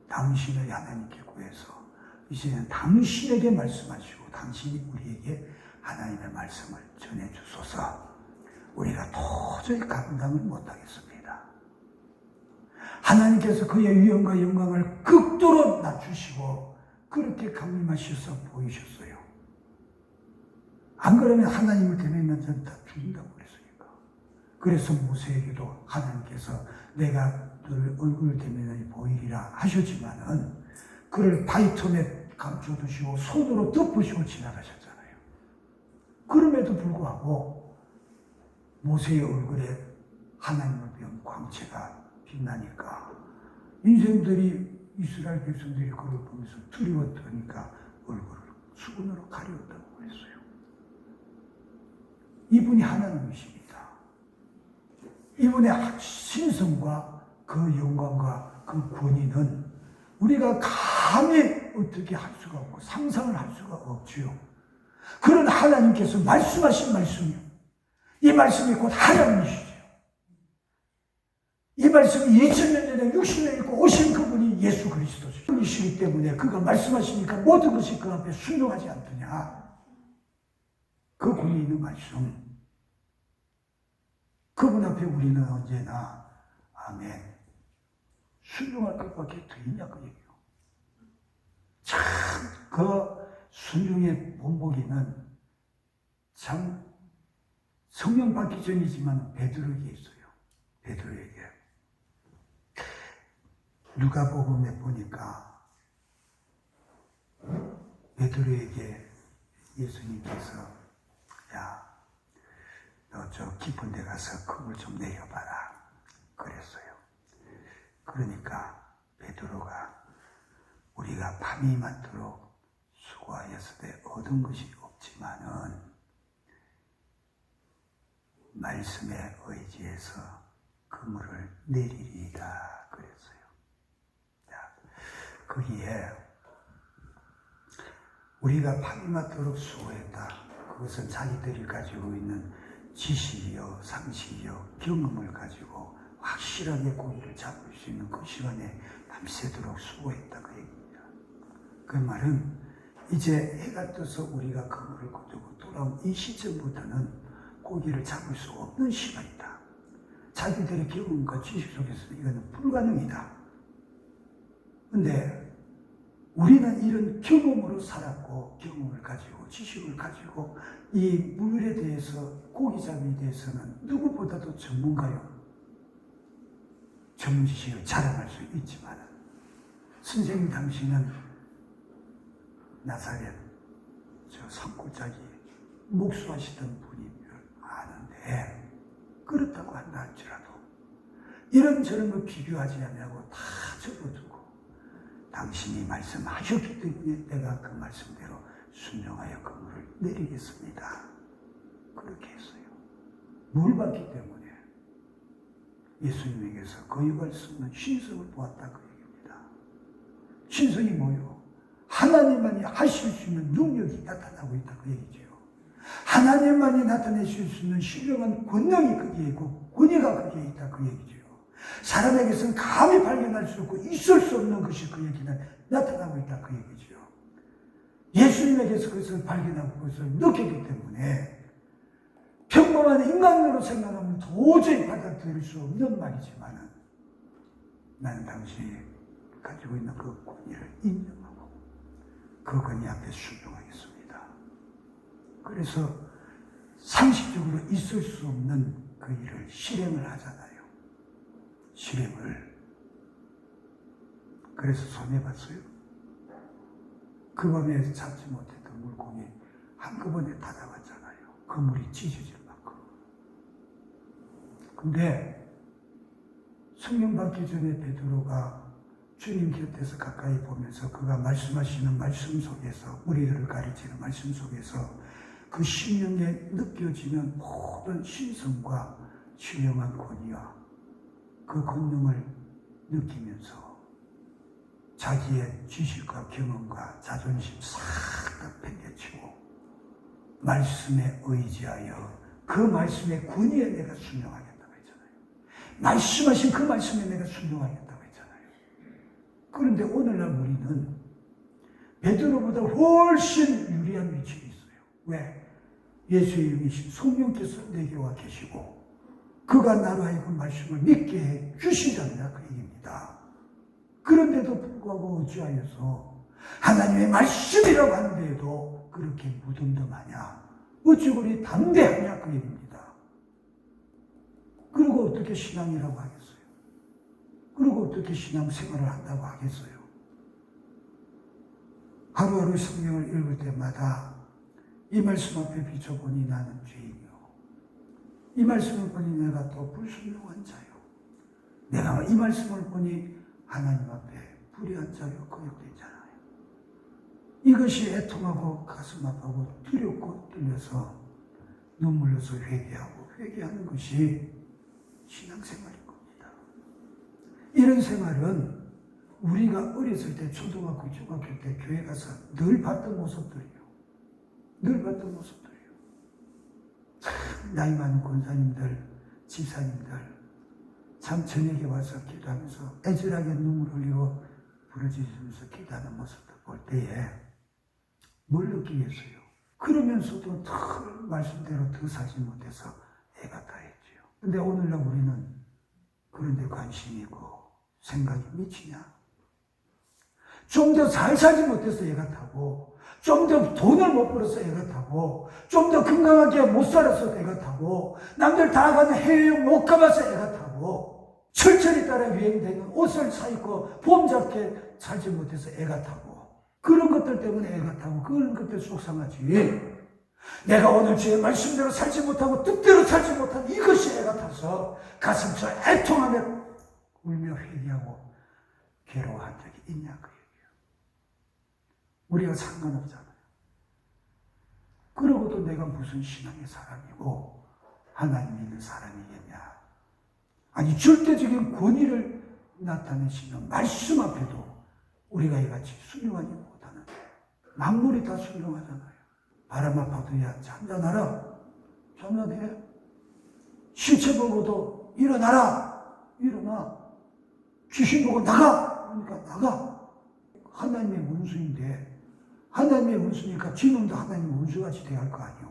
당신을 하나님께 구해서 이제는 당신에게 말씀하시고 당신이 우리에게 하나님의 말씀을 전해주소서. 우리가 도저히 감당을 못하겠습니다. 하나님께서 그의 위엄과 영광을 극도로 낮추시고 그렇게 강림하셔서 보이셨어요. 안 그러면 하나님을 대면한 자는 다 죽는다고 그랬으니까. 그래서 모세에게도 하나님께서 내가 너를 얼굴을 대면하니 보이리라 하셨지만은 그를 바위틈에 감춰두시고 손으로 덮으시고 지나가셨잖아요. 그럼에도 불구하고 모세의 얼굴에 하나님을 배운 광채가 빛나니까 인생들이 이스라엘 백성들이 그걸 보면서 두려웠더니까 얼굴을 수건으로 가렸다고 그랬어요. 이분이 하나님이십니다. 이분의 신성과 그 영광과 그 권위는 우리가 감히 어떻게 할 수가 없고 상상을 할 수가 없지요. 그런 하나님께서 말씀하신 말씀이요. 이 말씀이 곧 하나님이시죠. 이 말씀이 2000년 전에 60년 있고 오신 그분이 예수 그리스도시죠. 그분이시기 때문에 그가 말씀하시니까 모든 것이 그 앞에 순종하지 않더냐. 그 권위 있는 말씀. 그분 앞에 우리는 언제나 아멘 순종할 것밖에 더 있냐 그 얘기예요. 참 그 순종의 본보기는 참 성령 받기 전이지만 베드로에게 있어요. 베드로에게. 누가복음에 보니까 베드로에게 예수님께서 야, 너 저 깊은 데 가서 그물 좀 내려봐라 그랬어요. 그러니까 베드로가 우리가 밤이 많도록 수고하였으되 얻은 것이 없지만은 말씀에 의지해서 그물을 내리리이다 그랬어요. 거기에 우리가 밤이 많도록 수고했다. 그것은 자기들이 가지고 있는 지식이요, 상식이요, 경험을 가지고 확실하게 고기를 잡을 수 있는 그 시간에 밤새도록 수고했다 그 얘기입니다. 그 말은 이제 해가 떠서 우리가 그물을 거두고 돌아온 이 시점부터는 고기를 잡을 수 없는 시간이다. 자기들의 경험과 지식 속에서 이거는 불가능이다. 근데 우리는 이런 경험으로 살았고 경험을 가지고 지식을 가지고 이 물에 대해서 고기잡이에 대해서는 누구보다도 전문가요. 전문 지식을 자랑할 수 있지만 선생님 당신은 나사렛 저 산골짜기 목수하시던 분인 줄 아는데 그렇다고 한다 할지라도 이런저런 거 비교하지 않냐고 다 접어두고 당신이 말씀하셨기 때문에 내가 그 말씀대로 순종하여 건물을 내리겠습니다. 그렇게 했어요. 뭘 봤기 때문에? 예수님에게서 거역할 수 없는 신성을 보았다 그 얘기입니다. 신성이 뭐요? 하나님만이 하실 수 있는 능력이 나타나고 있다 그 얘기죠. 하나님만이 나타내실 수 있는 신령한 권능이 거기에 있고 권위가 거기에 있다 그 얘기죠. 사람에게서는 감히 발견할 수 없고 있을 수 없는 것이 그 얘기는 나타나고 있다 그 얘기죠. 예수님에게서 그것을 발견하고 그것을 느끼기 때문에 평범한 인간으로 생각하면 도저히 받아들일 수 없는 말이지만 나는 당신이 가지고 있는 그 권위를 인정하고 그 권위 앞에 순종하겠습니다. 그래서 상식적으로 있을 수 없는 그 일을 실행을 하잖아요. 실행을. 그래서 손해봤어요. 그 밤에 잡지 못했던 물고기 한꺼번에 다가왔잖아요. 그 물이 찢어질 만큼. 근데 성령 받기 전에 베드로가 주님 곁에서 가까이 보면서 그가 말씀하시는 말씀 속에서 우리들을 가르치는 말씀 속에서 그 심령에 느껴지는 모든 신성과 신령한 권위와 그 권능을 느끼면서 자기의 지식과 경험과 자존심 싹 다 팽개치고 말씀에 의지하여 그 말씀의 권위에 내가 순종하겠다고 했잖아요. 말씀하신 그 말씀에 내가 순종하겠다고 했잖아요. 그런데 오늘날 우리는 베드로보다 훨씬 유리한 위치에 있어요. 왜? 예수의 영이신 성령께서 내게와 계시고 그가 나로 하여금 말씀을 믿게 해 주신다는 그 얘기입니다. 그런데도 불구하고 어찌하여서 하나님의 말씀이라고 하는데도 그렇게 무덤덤하냐? 어찌 그리 담대하냐? 그 얘기입니다. 그리고 어떻게 신앙이라고 하겠어요? 그리고 어떻게 신앙생활을 한다고 하겠어요? 하루하루 성경을 읽을 때마다 이 말씀 앞에 비춰보니 나는 죄인이요. 이 말씀을 보니 내가 또 불순종한 자요. 내가 이 말씀을 보니 하나님 앞에 불의한 자요 거역되잖아요. 이것이 애통하고 가슴 아프고 두렵고 떨려서 눈물 흘려서 회개하는 것이 신앙생활인 겁니다. 이런 생활은 우리가 어렸을 때 초등학교, 중학교 때 교회 가서 늘 봤던 모습들이에요. 늘 봤던 모습들이에요. 참 나이 많은 권사님들, 집사님들 참 저녁에 와서 기도하면서 애절하게 눈물 흘리고 부르짖으면서 기도하는 모습들 볼 때에 뭘 느끼겠어요? 그러면서도 더 말씀대로 더 살지 못해서 애가 타했지요. 근데 오늘날 우리는 그런 데 관심이 있고 생각이 미치냐? 좀 더 잘 살지 못해서 애가 타고 좀 더 돈을 못 벌어서 애가 타고 좀 더 건강하게 못 살아서 애가 타고 남들 다 가는 해외여행 못 가봐서 애가 타고 철철이 따라 유행되는 옷을 사입고 봄 잡게 살지 못해서 애가 타고 그런 것들 때문에 애가 타고 그런 것들 속상하지. 내가 오늘 주의 말씀대로 살지 못하고 뜻대로 살지 못한 이것이 애가 타서 가슴서 애통하며 울며 회개하고 괴로워한 적이 있냐 그 얘기예요. 우리가 상관없잖아요. 그러고도 내가 무슨 신앙의 사람이고 하나님 믿는 사람이겠냐. 아니 절대적인 권위를 나타내시는 말씀 앞에도 우리가 이같이 순종하지 못하는 만물이 다 순종하잖아요. 바람 아파도야 잠잠하라. 잠잠해. 시체 보고도 일어나라. 일어나. 귀신 보고 나가. 그러니까 나가. 하나님의 원수인데 하나님의 원수니까 지금도 하나님의 원수같이 대할 거 아니오.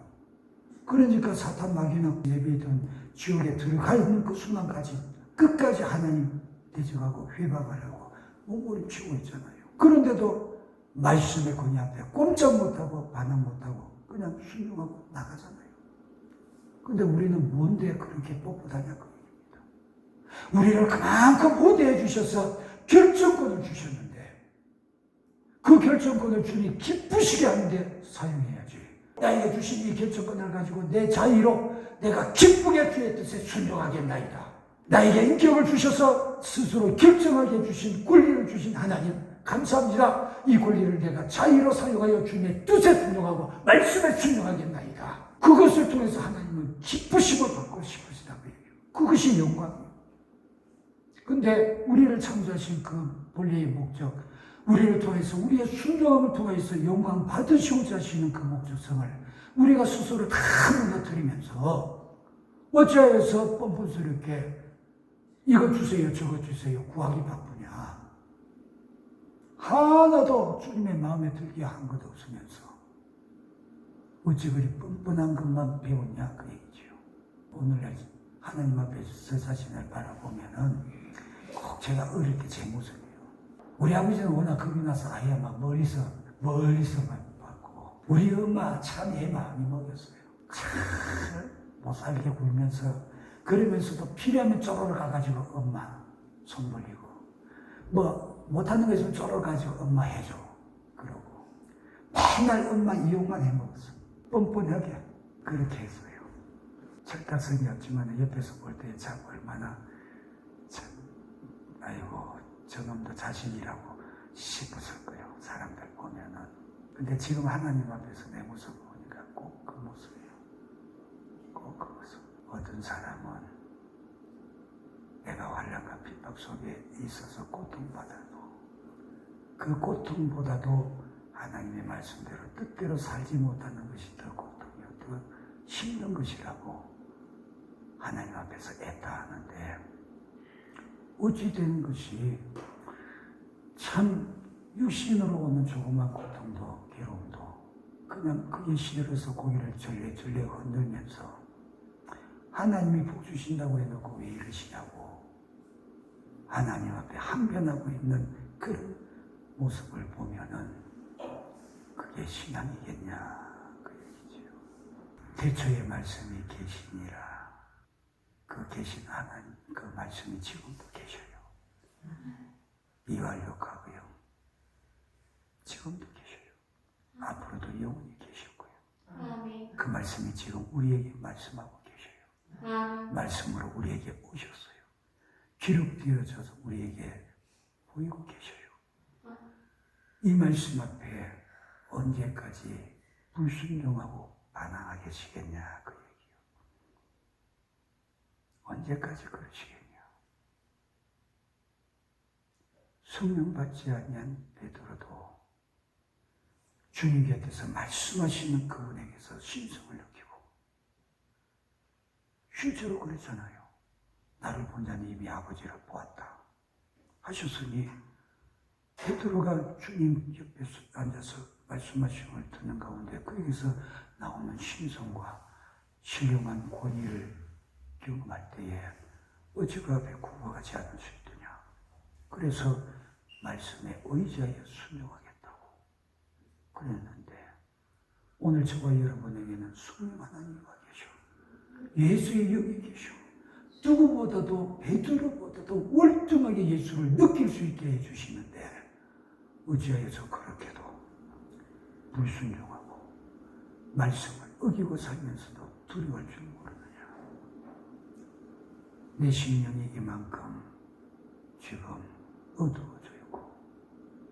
그러니까 사탄 마귀는 예비던 지옥에 들어가 있는 그 순간까지 끝까지 하나님 대적하고 회방하려고 몸부림치고 있잖아요. 그런데도 말씀의 권위 앞에 꼼짝 못하고 반항 못하고 그냥 순종하고 나가잖아요. 근데 우리는 뭔데 그렇게 뻣뻣하냐 그 얘기입니다. 우리를 그만큼 우대해 주셔서 결정권을 주셨는데 그 결정권을 주님 기쁘시게 하는데 사용해야지. 나에게 주신 이 결정권을 가지고 내 자의로 내가 기쁘게 주의 뜻에 순종하겠나이다. 나에게 인격을 주셔서 스스로 결정하게 주신 권리를 주신 하나님 감사합니다. 이 권리를 내가 자의로 사용하여 주님의 뜻에 순종하고 말씀에 순종하겠나이다. 그것을 통해서 하나님은 기쁘심을 받고 싶으시다고 얘기해요. 그것이 영광이에요. 근데 우리를 창조하신 그 본래의 목적, 우리를 통해서 우리의 순종함을 통해서 영광 받으시고자 하시는 그 목적성을 우리가 스스로 다 무너뜨리면서 어찌하여서 뻔뻔스럽게 이것 주세요 저것 주세요 구하기 바쁘냐. 하나도 주님의 마음에 들게 한 것 없으면서 어찌 그리 뻔뻔한 것만 배웠냐 그 얘기죠. 오늘날 하나님 앞에서 저 자신을 바라보면은 꼭 제가 어릴 때 제 모습이에요. 우리 아버지는 워낙 겁이 나서 아예 막 멀리서만 봤고 우리 엄마 참 애 많이 먹였어요. 참 못 살게 굴면서 그러면서도 필요하면 쪼르르 가가지고 엄마 손 벌리고 뭐 못하는 거 있으면 쪼르르 가지고 엄마 해줘 그러고 맨날 엄마 이용만 해먹었어. 뻔뻔하게 그렇게 했어요. 철딱선이 없지만 옆에서 볼 때 참 얼마나 참 아이고 저놈도 자신이라고 싶었을 거예요. 사람들 보면은. 근데 지금 하나님 앞에서 내 모습 보니까 꼭 그 모습이에요. 꼭 그 모습. 어떤 사람은 내가 환난과 핍박 속에 있어서 고통받아도 그 고통보다도 하나님의 말씀대로 뜻대로 살지 못하는 것이 더 고통이요 더 힘든 것이라고 하나님 앞에서 애타하는데 어찌 되는 것이 참 육신으로 오는 조그만 고통도 괴로움도 그냥 그게 싫어서 고개를 절레절레 흔들면서 하나님이 복 주신다고 해놓고 왜 이러시냐고 하나님 앞에 항변하고 있는 그런 모습을 보면은 그게 신앙이겠냐 그 얘기죠. 대초의 말씀이 계시니라. 그 계신 하나님 그 말씀이 지금도 계셔요. 이완력하고요. 지금도 계셔요. 앞으로도 영원히 계실 거예요. 그 말씀이 지금 우리에게 말씀하고 계셔요. 말씀으로 우리에게 오셨어요. 기록되어져서 우리에게 보이고 계셔요. 이 말씀 앞에 언제까지 불순종하고 반항하겠시겠냐 그 얘기요. 언제까지 그러시겠냐. 성령 받지 아니한 베드로도 주님 곁에서 말씀하시는 그분에게서 신성을 느끼고 실제로 그랬잖아요. 나를 본 자는 이미 아버지를 보았다 하셨으니 베드로가 주님 옆에 앉아서 말씀하심을 듣는 가운데 그에게서 나오는 신성과 신령한 권위를 경험할 때에 어찌 그 앞에 굽어가지 않을 수 있느냐. 그래서 말씀에 의지하여 순종하겠다고 그랬는데 오늘 저와 여러분에게는 성령 하나님과 계셔. 예수의 영이 계셔. 누구보다도 베드로보다도 월등하게 예수를 느낄 수 있게 해주시는데 어찌하여서 그렇게도 불순종하고 말씀을 어기고 살면서도 두려워할 줄 모르느냐. 내 심령이 이만큼 지금 어두워져 있고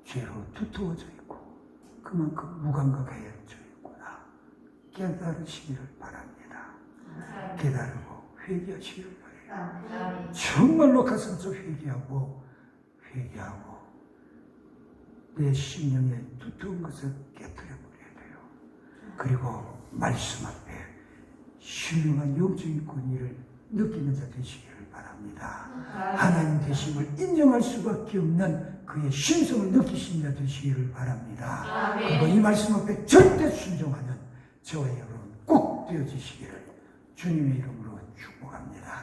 죄로 두터워져 있고 그만큼 무감각해져 있구나 깨달으시기를 바랍니다. 깨달고 회개하시기를 바랍니다. 정말로 가슴에서 회개하고 내 심령의 두터운 것을 깨뜨려 버려야 돼요. 그리고 말씀 앞에 신령한 영적인 권위를 느끼는 자 되시기를 바랍니다. 하나님 되심을 인정할 수밖에 없는 그의 신성을 느끼신 자 되시기를 바랍니다. 그리고 이 말씀 앞에 절대 순종하는 저와 여러분 꼭 되어지시기를 주님의 이름으로 축복합니다.